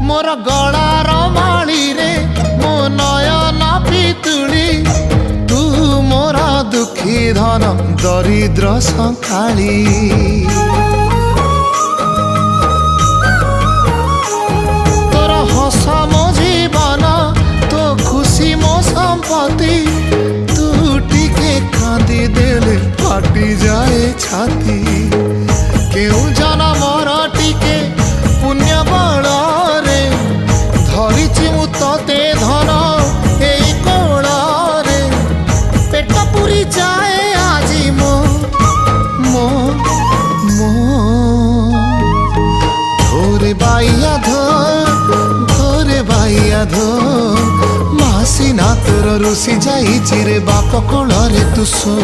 मोर गलार माली रे मो नयन पितुली तू मोर दुखी धन दरिद्र संकाली तोर हस मो जीवन तो खुशी मो संपत्ति तू टिके कांदी देले फाटी जाए छाती केउ जनमर टिके पुण्य बल रे धरिछि मु तते धन एई कोल रे पेट पुरी जाए आजी मो मो मो धोरे बाइया धो मासी ना तोर रुसी जाई चिरे बाप कोल रे तू सो